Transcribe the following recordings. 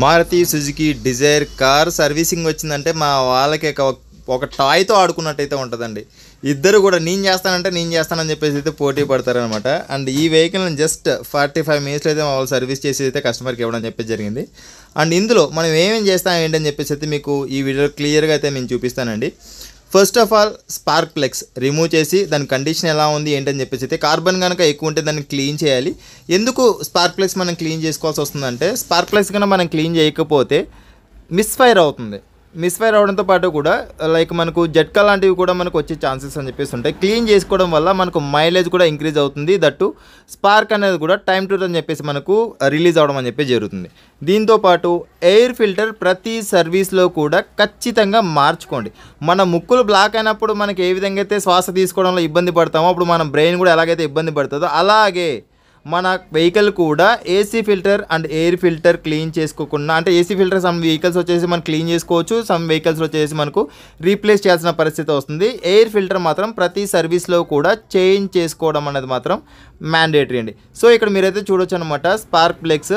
Maruti Suzuki Dzire car servicing వచ్చిందంటే మా వాళ్ళకి ఒక టాయ్తో ఆడుకున్నట్టయితే ఉంటుందండి. ఇద్దరు కూడా నేను చేస్తానని చెప్పేసి అయితే పోటీ పడతారనమాట. అండ్ ఈ వెహికల్ని జస్ట్ 45 మినిట్స్లో అయితే మా వాళ్ళు సర్వీస్ చేసి అయితే కస్టమర్కి ఇవ్వడం చెప్పేసి జరిగింది. అండ్ ఇందులో మనం ఏమేమి చేస్తాం ఏంటని చెప్పేసి అయితే మీకు ఈ వీడియో క్లియర్గా అయితే నేను చూపిస్తానండి. First of all spark plugs remove చేసి దాని కండిషన్ ఎలా ఉంది ఏంటని చెప్పేసి అయితే కార్బన్ కనుక ఎక్కువ ఉంటే దాన్ని క్లీన్ చేయాలి. ఎందుకు స్పార్క్ ప్లగ్స్ మనం క్లీన్ చేసుకోవాల్సి వస్తుందంటే స్పార్క్ ప్లగ్స్ కన్నా మనం క్లీన్ చేయకపోతే మిస్ఫైర్ అవుతుంది. మిస్ఫైర్ అవడంతో పాటు కూడా లైక్ మనకు జట్కా లాంటివి కూడా మనకు వచ్చే ఛాన్సెస్ అని చెప్పేసి ఉంటాయి. క్లీన్ చేసుకోవడం వల్ల మనకు మైలేజ్ కూడా ఇంక్రీజ్ అవుతుంది. దట్టు స్పార్క్ అనేది కూడా టైం టు అని చెప్పేసి మనకు రిలీజ్ అవడం అని చెప్పి జరుగుతుంది. దీంతోపాటు ఎయిర్ ఫిల్టర్ ప్రతి సర్వీస్లో కూడా ఖచ్చితంగా మార్చుకోండి. మన ముక్కులు బ్లాక్ అయినప్పుడు మనకి ఏ విధంగా అయితే శ్వాస తీసుకోవడంలో ఇబ్బంది పడతామో అప్పుడు మన బ్రెయిన్ కూడా ఎలాగైతే ఇబ్బంది పడుతుందో అలాగే మన వెహికల్ కూడా AC filter and air filter clean చేసుకోకుండా, అంటే ఏసీ ఫిల్టర్ సమ్ వెహికల్స్ వచ్చేసి మనం క్లీన్ చేసుకోవచ్చు, సమ్ వెహికల్స్ వచ్చేసి మనకు రీప్లేస్ చేయాల్సిన పరిస్థితి వస్తుంది. ఎయిర్ ఫిల్టర్ మాత్రం ప్రతి సర్వీస్లో కూడా చేంజ్ చేసుకోవడం అనేది మాత్రం మ్యాండేటరీ అండి. సో ఇక్కడ మీరైతే చూడొచ్చు అనమాట, స్పార్క్ ప్లగ్స్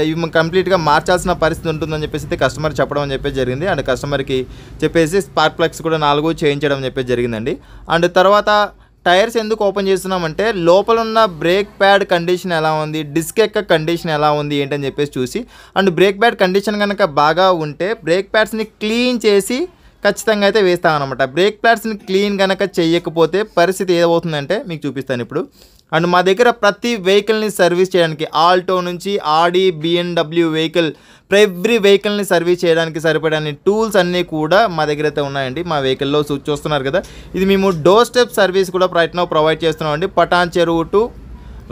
ఇవి కంప్లీట్గా మార్చాల్సిన పరిస్థితి ఉంటుందని చెప్పేసి అయితే కస్టమర్ చెప్పడం అని చెప్పేసి జరిగింది. అండ్ కస్టమర్కి చెప్పేసి స్పార్క్ ప్లగ్స్ కూడా 4 చేయించడం అని చెప్పేసి జరిగిందండి. అండ్ తర్వాత టైర్స్ ఎందుకు ఓపెన్ చేస్తున్నామంటే లోపల ఉన్న బ్రేక్ ప్యాడ్ కండిషన్ ఎలా ఉంది, డిస్క్ యొక్క కండిషన్ ఎలా ఉంది ఏంటని చెప్పేసి చూసి, అండ్ బ్రేక్ ప్యాడ్ కండిషన్ కనుక బాగా ఉంటే బ్రేక్ ప్యాడ్స్ని క్లీన్ చేసి ఖచ్చితంగా అయితే వేస్తామన్నమాట. బ్రేక్ ప్యాడ్స్ని క్లీన్ కనుక చేయకపోతే పరిస్థితి ఏమవుతుందంటే మీకు చూపిస్తాను ఇప్పుడు. అండ్ మా దగ్గర ప్రతి వెహికల్ని సర్వీస్ చేయడానికి ఆల్టో నుంచి ఆడి BMW వెహికల్ ఎవ్రీ వెహికల్ని సర్వీస్ చేయడానికి సరిపడని టూల్స్ అన్నీ కూడా మా దగ్గర అయితే ఉన్నాయండి. మా వెహికల్లో చూస్తున్నారు కదా, ఇది మేము డోర్ స్టెప్ సర్వీస్ కూడా రైట్ నౌ ప్రొవైడ్ చేస్తున్నామండి. పటాన్ చెరువు టు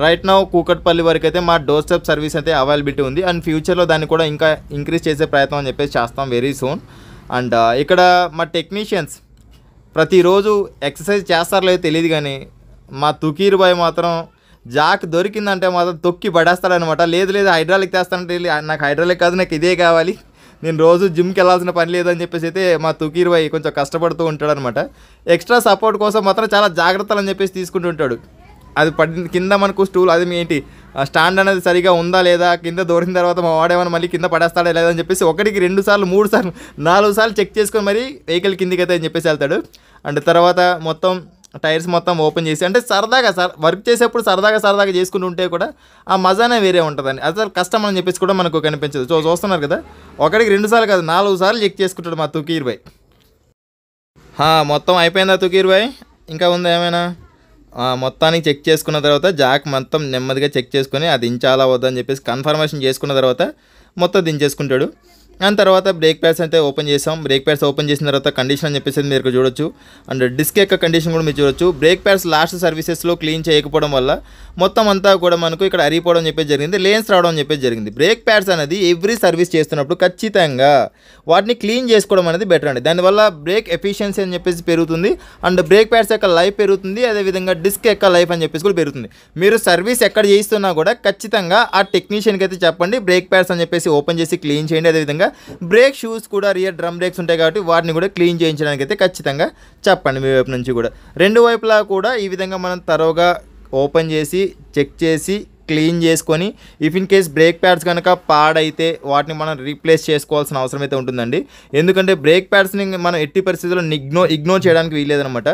రైట్ నౌ కూకట్పల్లి వరకు అయితే మా డోర్ స్టెప్ సర్వీస్ అయితే అవైలబిలిటీ ఉంది. అండ్ ఫ్యూచర్లో దాన్ని కూడా ఇంకా ఇంక్రీజ్ చేసే ప్రయత్నం అని చెప్పేసి చేస్తాం వెరీ సూన్. అండ్ ఇక్కడ మా టెక్నీషియన్స్ ప్రతిరోజు ఎక్సర్సైజ్ చేస్తారో లేదో తెలియదు కానీ మా తుకీర్ బాయ్ మాత్రం జాక్ దొరికిందంటే మాత్రం తొక్కి పడేస్తాడనమాట. లేదు హైడ్రాలిక్ తెస్తానంటే నాకు హైడ్రాలిక్ కాదు, నాకు ఇదే కావాలి, నేను రోజు జిమ్కి వెళ్ళాల్సిన పని లేదని చెప్పేసి అయితే మా తుకీర్ బాయ్ కొంచెం కష్టపడుతూ ఉంటాడనమాట. ఎక్స్ట్రా సపోర్ట్ కోసం మాత్రం చాలా జాగ్రత్తలు అని చెప్పేసి తీసుకుంటూ ఉంటాడు. అది కింద మనకు స్టూల్ అది ఏంటి స్టాండ్ అనేది సరిగా ఉందా లేదా, కింద దూరిన తర్వాత మా వాడేమన్నా మళ్ళీ కింద పడేస్తాడా లేదా అని చెప్పేసి 1కి 2 సార్లు 3 సార్లు 4 సార్లు చెక్ చేసుకొని మరి వెహికల్ కిందికి అయితే అని చెప్పేసి వెళ్తాడు. అండ్ తర్వాత మొత్తం టైర్స్ మొత్తం ఓపెన్ చేసి, అంటే సరదాగా వర్క్ చేసేప్పుడు సరదాగా చేసుకుంటూ ఉంటే కూడా ఆ మజానే వేరే ఉంటుందండి. అసలు కష్టం అని చెప్పేసి కూడా మనకు కనిపించదు. సో చూస్తున్నారు కదా, 1కి 2 సార్లు కాదు 4 సార్లు చెక్ చేసుకుంటాడు మా తుకీర్ బాయ్. మొత్తం అయిపోయిందా తుకీర్ బాయ్, ఇంకా ఉందా ఏమైనా? మొత్తానికి చెక్ చేసుకున్న తర్వాత జాక్ మొత్తం నెమ్మదిగా చెక్ చేసుకొని అది దించాలా వద్దని చెప్పేసి కన్ఫర్మేషన్ చేసుకున్న తర్వాత మొత్తం దించేసుకుంటాడు. దాని తర్వాత బ్రేక్ ప్యాడ్స్ అయితే ఓపెన్ చేసాం. బ్రేక్ ప్యాడ్స్ ఓపెన్ చేసిన తర్వాత కండిషన్ అని చెప్పేసి మీరు చూడొచ్చు. అండ్ డిస్క్ యొక్క కండిషన్ కూడా మీరు చూడొచ్చు. బ్రేక్ ప్యాడ్స్ లాస్ట్ సర్వీసెస్లో క్లీన్ చేయకపోవడం వల్ల మొత్తం అంతా కూడా మనకు ఇక్కడ అరిగిపోవడం చెప్పేసి జరిగింది, లేన్స్ రావడం అని చెప్పేసి జరిగింది. బ్రేక్ ప్యాడ్స్ అనేది ఎవ్రీ సర్వీస్ చేస్తున్నప్పుడు ఖచ్చితంగా వాటిని క్లీన్ చేసుకోవడం అనేది బెటర్ అండి. దానివల్ల బ్రేక్ ఎఫిషియన్సీ అని చెప్పేసి పెరుగుతుంది, అండ్ బ్రేక్ ప్యాడ్స్ యొక్క లైఫ్ పెరుగుతుంది, అదేవిధంగా డిస్క్ యొక్క లైఫ్ అని చెప్పేసి కూడా పెరుగుతుంది. మీరు సర్వీస్ ఎక్కడ చేయిస్తున్నా కూడా ఖచ్చితంగా ఆ టెక్నీషియన్కి అయితే చెప్పండి బ్రేక్ ప్యాడ్స్ అని చెప్పేసి ఓపెన్ చేసి క్లీన్ చేయండి. అదేవిధంగా బ్రేక్ షూస్ కూడా రియర్ డ్రమ్ బ్రేక్స్ ఉంటాయి కాబట్టి వాటిని కూడా క్లీన్ చేయించడానికి అయితే ఖచ్చితంగా చెప్పండి మీ వైపు నుంచి కూడా. 2 వైపులా కూడా ఈ విధంగా మనం తరోగా ఓపెన్ చేసి చెక్ చేసి క్లీన్ చేసుకొని, if in case brake pads కనుక పాడైతే వాటిని మనం రీప్లేస్ చేసుకోవాల్సిన అవసరం అయితే ఉంటుందండి. ఎందుకంటే బ్రేక్ ప్యాడ్స్ని మనం ఎట్టి పరిస్థితుల్లో ఇగ్నోర్ చేయడానికి వీల్లేదనమాట.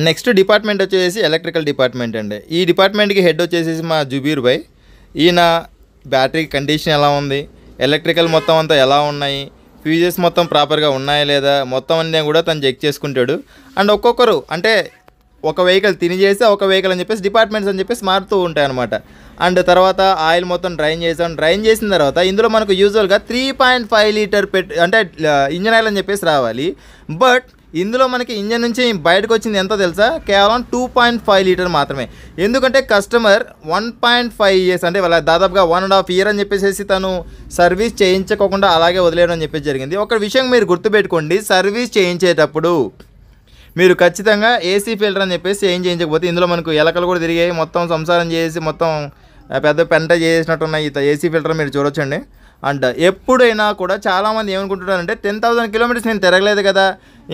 నెక్స్ట్ డిపార్ట్మెంట్ వచ్చేసి ఎలక్ట్రికల్ డిపార్ట్మెంట్ అండి. ఈ డిపార్ట్మెంట్కి హెడ్ వచ్చేసి మా జుబీర్ భాయ్. ఈయన బ్యాటరీ కండిషన్ ఎలా ఉంది, ఎలక్ట్రికల్ మొత్తం అంతా ఎలా ఉన్నాయి, ఫ్యూజెస్ మొత్తం ప్రాపర్గా ఉన్నాయా లేదా, మొత్తం అన్నీ కూడా తను చెక్ చేసుకుంటాడు. అండ్ ఒక్కొక్కరు అంటే ఒక వెహికల్ చేసి ఒక వెహికల్ అని చెప్పేసి డిపార్ట్మెంట్స్ అని చెప్పేసి మారుతూ ఉంటాయి అనమాట. అండ్ తర్వాత ఆయిల్ మొత్తం డ్రైన్ చేసిన తర్వాత ఇందులో మనకు యూజువల్గా 3.5 లీటర్ అంటే ఇంజన్ ఆయిల్ అని చెప్పేసి రావాలి. బట్ ఇందులో మనకి ఇంజన్ నుంచి బయటకు వచ్చింది ఎంతో తెలుసా, కేవలం 2.5 లీటర్ మాత్రమే. ఎందుకంటే కస్టమర్ 1.5 ఇయర్స్ అంటే వాళ్ళ దాదాపుగా 1.5 ఇయర్ అని చెప్పేసి తను సర్వీస్ చేయించకుండా అలాగే వదిలేయడం అని చెప్పేసి జరిగింది. ఒక విషయం మీరు గుర్తుపెట్టుకోండి, సర్వీస్ చేయించేటప్పుడు మీరు ఖచ్చితంగా ఏసీ ఫిల్టర్ అని చెప్పేసి చేయించకపోతే ఇందులో మనకు ఎలకలు కూడా తిరిగాయి, మొత్తం సంసారం చేసి మొత్తం పెద్ద పెంట చేసినట్టున్న ఈ ఏసీ ఫిల్టర్ మీరు చూడొచ్చండి. అండ్ ఎప్పుడైనా కూడా చాలామంది ఏమనుకుంటున్నారంటే 10,000 కిలోమీటర్స్ నేను తిరగలేదు కదా,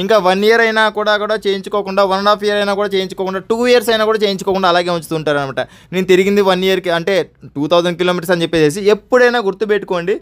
ఇంకా 1 ఇయర్ అయినా కూడా చేయించుకోకుండా, 1.5 ఇయర్ అయినా కూడా చేయించుకోకుండా, 2 ఇయర్స్ అయినా కూడా చేయించుకోకుండా అలాగే ఉంచుతుంటారు అనమాట. నేను తిరిగింది 1 ఇయర్కి అంటే 2,000 కిలోమీటర్స్ అని చెప్పేసి. ఎప్పుడైనా గుర్తుపెట్టుకోండి,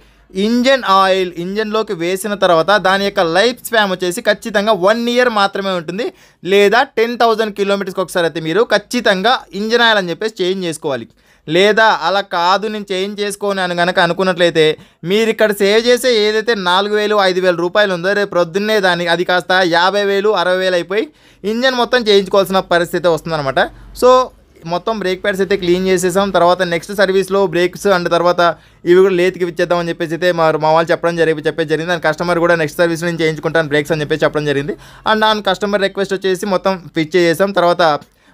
ఇంజన్ ఆయిల్ ఇంజన్లోకి వేసిన తర్వాత దాని యొక్క లైఫ్ స్పాన్ వచ్చేసి ఖచ్చితంగా 1 ఇయర్ మాత్రమే ఉంటుంది, లేదా 10,000 కిలోమీటర్స్కి ఒకసారి అయితే మీరు ఖచ్చితంగా ఇంజన్ ఆయిల్ అని చెప్పేసి చేంజ్ చేసుకోవాలి. లేదా అలా కాదు నేను చేంజ్ చేసుకోని అని కనుక అనుకున్నట్లయితే మీరు ఇక్కడ సేవ్ చేసే ఏదైతే 4,000 5,000 రూపాయలు ఉందో రేపు ప్రొద్దున్నే అది కాస్త 50,000 60,000 అయిపోయి ఇంజన్ మొత్తం చేయించుకోవాల్సిన పరిస్థితి వస్తుందన్నమాట. సో మొత్తం బ్రేక్ ప్యాడ్స్ అయితే క్లీన్ చేసేసాం. తర్వాత నెక్స్ట్ సర్వీస్లో బ్రేక్స్ అండ్ తర్వాత ఇవి కూడా లేత్కి ఇచ్చేద్దామని చెప్పేసి అయితే మా వాళ్ళు చెప్పేసి జరిగింది. అండ్ కస్టమర్ కూడా నెక్స్ట్ సర్వీస్ నేను చేయించుకుంటాను బ్రేక్స్ అని చెప్పేసి చెప్పడం జరిగింది. అండ్ ఆ కస్టమర్ రిక్వెస్ట్ వచ్చేసి మొత్తం ఫిక్స్ చేసేసాం. తర్వాత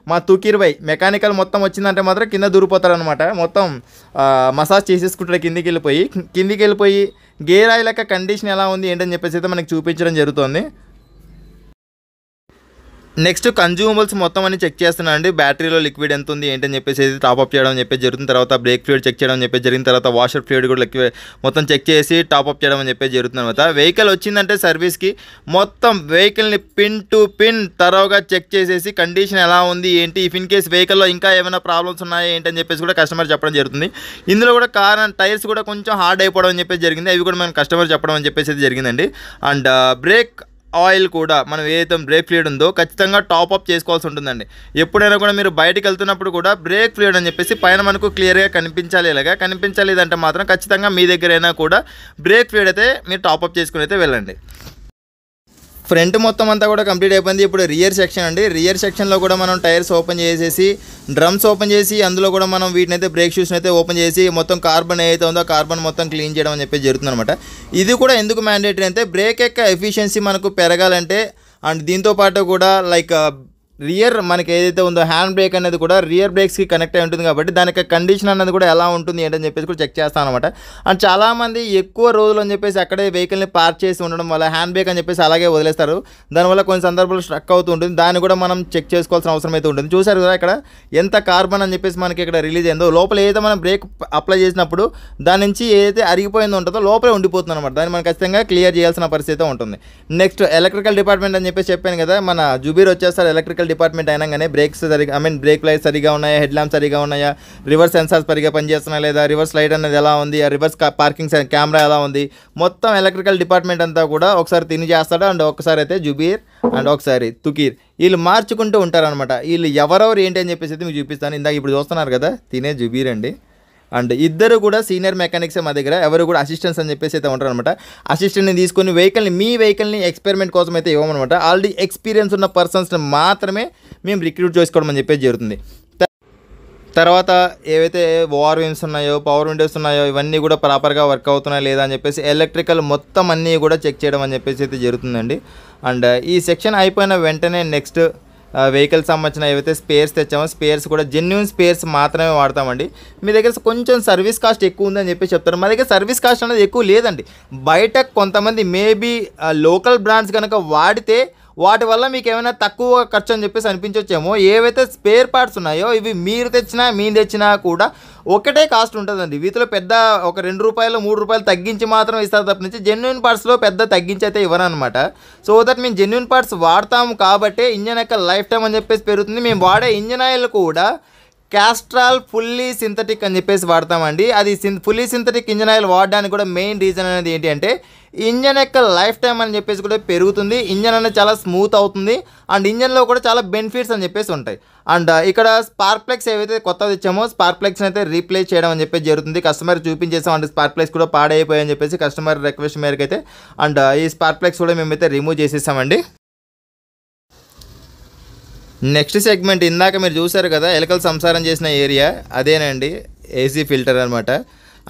మా తుకీర్ బై మెకానికల్ మొత్తం వచ్చిందంటే మాత్రం కింద దూరిపోతారనమాట. మొత్తం మసాజ్ చేసేసుకుంటారు కిందికి వెళ్ళిపోయి గేర్ ఆయిల్ యొక్క కండిషన్ ఎలా ఉంది ఏంటని చెప్పేసి అయితే మనకి చూపించడం జరుగుతుంది. నెక్స్ట్ కన్జ్యూమబుల్స్ మొత్తం అన్ని చెక్ చేస్తున్నాను అండి. బ్యాటరీలో లిక్విడ్ ఎంత ఉంది ఏంటని చెప్పేసి టాప్అప్ చేయడం అని చెప్పేసి జరుగుతుంది. తర్వాత బ్రేక్ ఫ్లూయిడ్ చెక్ చేయడం అని చెప్పేసి జరిగిన తర్వాత వాషర్ ఫ్లూయిడ్ కూడా మొత్తం చెక్ చేసి టాప్అప్ చేయడం అని చెప్పేసి జరుగుతుంది అనమాట. వెహికల్ వచ్చిందంటే సర్వీస్కి మొత్తం వెహికల్ని పిన్ టు పిన్ తరోగా చెక్ చేసేసి కండిషన్ ఎలా ఉంది ఏంటి, ఇఫ్ ఇన్ కేస్ వెహికల్లో ఇంకా ఏమైనా ప్రాబ్లమ్స్ ఉన్నాయా ఏంటని చెప్పేసి కూడా కస్టమర్ చెప్పడం జరుగుతుంది. ఇందులో కూడా కార్ అండ్ టైర్స్ కూడా కొంచెం హార్డ్ అయిపోవడం అని చెప్పేసి జరిగింది. అవి కూడా మనం కస్టమర్ చెప్పడం అని చెప్పేసి జరిగిందండి. అండ్ బ్రేక్ ఆయిల్ కూడా మనం ఏదైతే బ్రేక్ ఫ్లూయిడ్ ఉందో ఖచ్చితంగా టాప్అప్ చేసుకోవాల్సి ఉంటుందండి. ఎప్పుడైనా కూడా మీరు బయటకు వెళ్తున్నప్పుడు కూడా బ్రేక్ ఫ్లూయిడ్ అని చెప్పేసి పైన మనకు క్లియర్గా కనిపించాలి. ఇలాగా కనిపించలేదంటే మాత్రం ఖచ్చితంగా మీ దగ్గరైనా కూడా బ్రేక్ ఫ్లూయిడ్ అయితే మీరు టాప్అప్ చేసుకుని అయితే వెళ్ళండి. ఫ్రంట్ మొత్తం అంతా కూడా కంప్లీట్ అయిపోయింది. ఇప్పుడు రియర్ సెక్షన్ అండి. రియర్ సెక్షన్లో కూడా మనం టైర్స్ ఓపెన్ చేసేసి డ్రమ్స్ ఓపెన్ చేసి అందులో కూడా మనం వీటిని అయితే బ్రేక్ షూస్ని అయితే ఓపెన్ చేసి మొత్తం కార్బన్ ఏదైతే ఉందో కార్బన్ మొత్తం క్లీన్ చేయడం అని చెప్పి జరుగుతుంది అనమాట. ఇది కూడా ఎందుకు మ్యాండేటరీ అంటే బ్రేక్ యొక్క ఎఫిషియన్సీ మనకు పెరగాలంటే అండ్ దీంతోపాటు కూడా లైక్ రియర్ మనకి ఏదైతే ఉందో హ్యాండ్ బ్రేక్ అనేది కూడా రియర్ బ్రేక్స్కి కనెక్ట్ అయి ఉంటుంది కాబట్టి దానికి కండిషన్ అనేది కూడా ఎలా ఉంటుంది ఏంటని చెప్పేసి కూడా చెక్ చేస్తాను అనమాట. అండ్ చాలామంది ఎక్కువ రోజులు అని చెప్పేసి అక్కడే వెహికల్ని పార్క్ చేసి ఉండడం వల్ల హ్యాండ్ బ్రేక్ అని చెప్పేసి అలాగే వదిలేస్తారు. దానివల్ల కొన్ని సందర్భాలు స్ట్రక్ అవుతూ ఉంటుంది. దాన్ని కూడా మనం చెక్ చేసుకోవాల్సిన అవసరం అయితే ఉంటుంది. చూసారు కదా ఇక్కడ ఎంత కార్బన్ అని చెప్పేసి మనకి ఇక్కడ రిలీజ్ అయిందో, లోపల ఏదైతే మనం బ్రేక్ అప్లై చేసినప్పుడు దాని నుంచి ఏదైతే అరిగిపోయిందో ఉంటుందో లోపలే ఉండిపోతుంది అనమాట. దాన్ని మనం ఖచ్చితంగా క్లియర్ చేయాల్సిన పరిస్థితి ఉంటుంది. నెక్స్ట్ ఎలక్ట్రికల్ డిపార్ట్మెంట్ అని చెప్పేసి చెప్పాను కదా, మన జుబీర్ వచ్చేస్తారు ఎలక్ట్రికల్ డిపార్ట్మెంట్ అయినాగానే బ్రేక్స్ సరిగా బ్రేక్ లైట్స్ సరిగా ఉన్నాయా, హెడ్ ల్యాంప్ సరిగా ఉన్నాయా, రివర్స్ సెన్సార్స్ సరిగా పనిచేస్తున్నాయా లేదా, రివర్స్ లైట్ అనేది ఎలా ఉంది, ఆ రివర్స్ పార్కింగ్ కెమెరా ఎలా ఉంది, మొత్తం ఎలక్ట్రికల్ డిపార్ట్మెంట్ అంతా కూడా ఒకసారి తిని చేస్తాడు. అండ్ ఒకసారి అయితే జుబీర్ అండ్ ఒకసారి తుకీర్ వీళ్ళు మార్చుకుంటూ ఉంటారనమాట. వీళ్ళు ఎవరెవరు ఏంటి అని చెప్పేసి అయితే మీకు చూపిస్తాను. ఇందాక ఇప్పుడు చూస్తున్నారు కదా తినే జుబీర్ అండి. అండ్ ఇద్దరు కూడా సీనియర్ మెకానిక్స్ మా దగ్గర, ఎవరు కూడా అసిస్టెంట్స్ అని చెప్పేసి అయితే ఉంటారు అనమాట. అసిస్టెంట్ని తీసుకొని మీ వెహికల్ని ఎక్స్పెరిమెంట్ కోసం అయితే ఇవ్వమన్నమాట. ఆల్రెడీ ఎక్స్పీరియన్స్ ఉన్న పర్సన్స్ని మాత్రమే మేము రిక్రూట్ చేసుకోవడం అని చెప్పేసి జరుగుతుంది. తర్వాత ఏవైతే ఓఆర్ విన్స్ ఉన్నాయో, పవర్ విండోస్ ఉన్నాయో ఇవన్నీ కూడా ప్రాపర్గా వర్క్ అవుతున్నాయా లేదా అని చెప్పేసి ఎలక్ట్రికల్ మొత్తం అన్నీ కూడా చెక్ చేయడం అని చెప్పేసి అయితే జరుగుతుందండి. అండ్ ఈ సెక్షన్ అయిపోయిన వెంటనే నెక్స్ట్ వెహికల్ సంబంధించిన ఏవైతే స్పేర్స్ తెచ్చామో స్పేర్స్ కూడా జెన్యూన్ స్పేర్స్ మాత్రమే వాడతామండి. మీ దగ్గర కొంచెం సర్వీస్ కాస్ట్ ఎక్కువ ఉందని చెప్పి చెప్తారు. మా దగ్గర సర్వీస్ కాస్ట్ అనేది ఎక్కువ లేదండి. బయట కొంతమంది మేబీ లోకల్ బ్రాండ్స్ కనుక వాడితే వాటి వల్ల మీకు ఏమైనా తక్కువ ఖర్చు అని చెప్పేసి అనిపించవచ్చేమో. ఏవైతే స్పేర్ పార్ట్స్ ఉన్నాయో ఇవి మీరు తెచ్చినా కూడా ఒకటే కాస్ట్ ఉంటుందండి. వీటిలో పెద్ద ఒక 2 రూపాయలు 3 రూపాయలు తగ్గించి మాత్రం ఇస్తారు తప్పనించి జెన్యూన్ పార్ట్స్లో పెద్ద తగ్గించి అయితే ఇవ్వరనమాట. సో దట్ మేము జెన్యూన్ పార్ట్స్ వాడతాము కాబట్టి ఇంజన్ యొక్క లైఫ్ టైం అని చెప్పేసి పెరుగుతుంది. మేము వాడే ఇంజన్ ఆయిల్ కూడా క్యాస్ట్రాల్ ఫుల్లీ సింథటిక్ అని చెప్పేసి వాడతామండి. అది ఫుల్లీ సింథటిక్ ఇంజన్ ఆయిల్ వాడడానికి కూడా మెయిన్ రీజన్ అనేది ఏంటి అంటే ఇంజన్ యొక్క లైఫ్ టైం అని చెప్పేసి కూడా పెరుగుతుంది. ఇంజన్ అనేది చాలా స్మూత్ అవుతుంది. అండ్ ఇంజన్లో కూడా చాలా బెనిఫిట్స్ అని చెప్పేసి ఉంటాయి. అండ్ ఇక్కడ స్పార్క్ ప్లగ్స్ ఏవైతే కొత్తది ఇచ్చామో స్పార్క్ ప్లగ్స్ని అయితే రీప్లేస్ చేయడం అని చెప్పేసి జరుగుతుంది. కస్టమర్ చూపించేసాం. అండ్ స్పార్క్ ప్లగ్స్ కూడా పాడైపోయాయని చెప్పేసి కస్టమర్ రిక్వెస్ట్ మేరకు అయితే అండ్ ఈ స్పార్క్ ప్లగ్స్ కూడా మేమైతే రిమూవ్ చేసేసామండి. నెక్స్ట్ సెగ్మెంట్ ఇందాక మీరు చూసారు కదా ఎలకలు సంసారం చేసిన ఏరియా, అదేనండి ఏసీ ఫిల్టర్ అనమాట.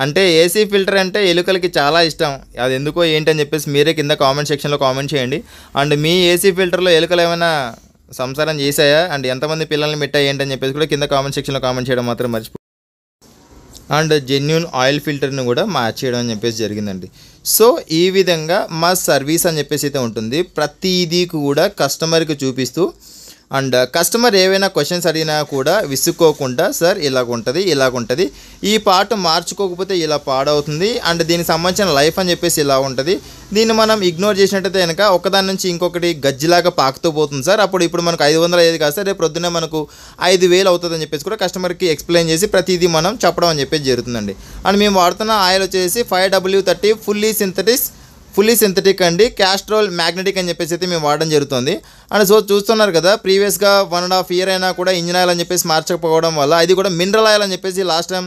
అంటే ఏసీ ఫిల్టర్ అంటే ఎలుకలకి చాలా ఇష్టం. అది ఎందుకో ఏంటని చెప్పేసి మీరే కింద కామెంట్ సెక్షన్లో కామెంట్ చేయండి. అండ్ మీ ఏసీ ఫిల్టర్లో ఎలుకలు ఏమైనా సంసారం చేశాయా అండ్ ఎంతమంది పిల్లల్ని పెట్టాయి ఏంటని చెప్పేసి కూడా కింద కామెంట్ సెక్షన్లో కామెంట్ చేయడం మాత్రం మర్చిపో. అండ్ జెన్యూన్ ఆయిల్ ఫిల్టర్ని కూడా మ్యాచ్ చేయడం అని చెప్పేసి జరిగిందండి. సో ఈ విధంగా మా సర్వీస్ అని చెప్పేసి అయితే ఉంటుంది. ప్రతిదీ కూడా కస్టమర్కి చూపిస్తూ అండ్ కస్టమర్ ఏవైనా క్వశ్చన్స్ అడిగినా కూడా విసుక్కోకుండా సార్ ఇలాగుంటుంది ఈ పార్ట్ మార్చుకోకపోతే ఇలా పాడవుతుంది అండ్ దీనికి సంబంధించిన లైఫ్ అని చెప్పేసి ఇలా ఉంటుంది, దీన్ని మనం ఇగ్నోర్ చేసినట్టయితే కనుక ఒకదాని నుంచి ఇంకొకటి గజ్జిలాగా పాకుతూ పోతుంది సార్, అప్పుడు ఇప్పుడు మనకు 550 కాదు సార్, రేపు ప్రొద్దునే మనకు 5000 అవుతుంది అని చెప్పేసి కూడా కస్టమర్కి ఎక్స్ప్లెయిన్ చేసి ప్రతిదీ మనం చెప్పడం అని చెప్పేసి జరుగుతుందండి. అండ్ మేము వాడుతున్న ఆయిల్ వచ్చేసి 5W30 ఫుల్లీ సింథటిక్ అండి, క్యాస్ట్రోల్ మ్యాగ్నెటిక్ అని చెప్పేసి అయితే మేము వాడడం జరుగుతుంది. అండ్ సో చూస్తున్నారు కదా, ప్రీవియస్గా 1.5 year అయినా కూడా ఇంజిన్ ఆయిల్ అని చెప్పేసి మార్చకపోవడం వల్ల ఇది కూడా మినరల్ ఆయిల్ అని చెప్పేసి లాస్ట్ టైం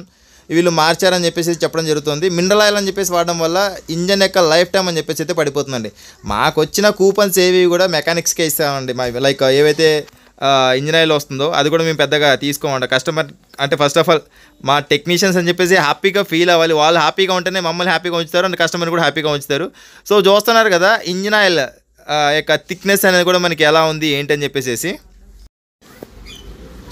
వీళ్ళు మార్చారని చెప్పేసి చెప్పడం జరుగుతుంది. మినరల్ ఆయిల్ అని చెప్పేసి వాడడం వల్ల ఇంజన్ యొక్క లైఫ్ టైం అని చెప్పేసి అయితే పడిపోతుందండి. మాకు వచ్చిన కూపన్స్ ఏవి కూడా మెకానిక్స్కే ఇస్తామండి, మా లైక్ ఏవైతే ఇంజిన్ ఆయిల్ వస్తుందో అది కూడా మేము పెద్దగా తీసుకోమంట. కస్టమర్ అంటే ఫస్ట్ ఆఫ్ ఆల్ మా టెక్నీషియన్స్ అని చెప్పేసి హ్యాపీగా ఫీల్ అవ్వాలి, వాళ్ళు హ్యాపీగా ఉంటేనే మమ్మల్ని హ్యాపీగా ఉంచుతారు అండ్ కస్టమర్ కూడా హ్యాపీగా ఉంచుతారు. సో చూస్తున్నారు కదా ఇంజిన్ ఆయిల్ యొక్క థిక్నెస్ అనేది కూడా మనకి ఎలా ఉంది ఏంటని చెప్పేసి.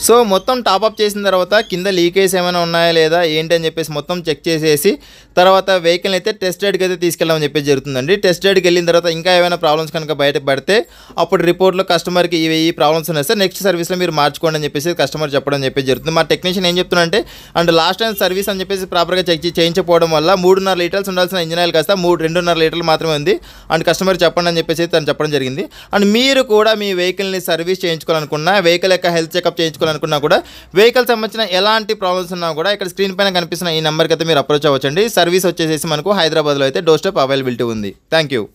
సో మొత్తం టాప్అప్ చేసిన తర్వాత కింద లీకేజ్ ఏమైనా ఉన్నాయా లేదా ఏంటని చెప్పేసి మొత్తం చెక్ చేసేసి తర్వాత వెహికల్ని అయితే టెస్ట్ రైడ్కి అయితే తీసుకెళ్ళామని చెప్పేసి జరుగుతుందండి. టెస్ట్ రైడ్కి వెళ్ళిన తర్వాత ఇంకా ఏమైనా ప్రాబ్లమ్స్ కనుక బయట పడితే అప్పుడు రిపోర్ట్లో కస్టమర్కి ఈ ప్రాబ్లమ్స్ ఉన్నాయి సార్, నెక్స్ట్ సర్వీస్లో మీరు మార్చుకోండి అని చెప్పేసి కస్టమర్ చెప్పడం చెప్పేసి జరుగుతుంది. మా టెక్నీషియన్ ఏం చెప్తున్నారంటే అండ్ లాస్ట్ టైం సర్వీస్ అని చెప్పేసి ప్రాపర్గా చెక్ చేయించకపోవడం వల్ల 3.5 లీటర్స్ ఉండాల్సిన ఇంజిన్ ఆయిల్ కాస్త 2.5 లీటర్లు మాత్రమే ఉంది అండ్ కస్టమర్ చెప్పండి అని చెప్పేసి తను చెప్పడం జరిగింది. అండ్ మీరు కూడా మీ వెహికల్ని సర్వీస్ చేయించుకోవాలనుకున్నా, వెహికల్ యొక్క హెల్త్ చెకప్ చేయించుకోవాలనుకున్నా కూడా, వెహికల్ సంబంధించిన ఎలాంటి ప్రాబ్లమ్స్ ఉన్నా కూడా ఇక్కడ స్క్రీన్ పైన కనిపిస్తున్న ఈ నెంబర్కి అయితే మీరు అప్రోచ్ అవ్వచ్చండి. సర్వీస్ వచ్చేసి మనకు హైదరాబాద్లో అయితే డోర్ స్టెప్ అవైలబిలిటీ ఉంది. Thank you.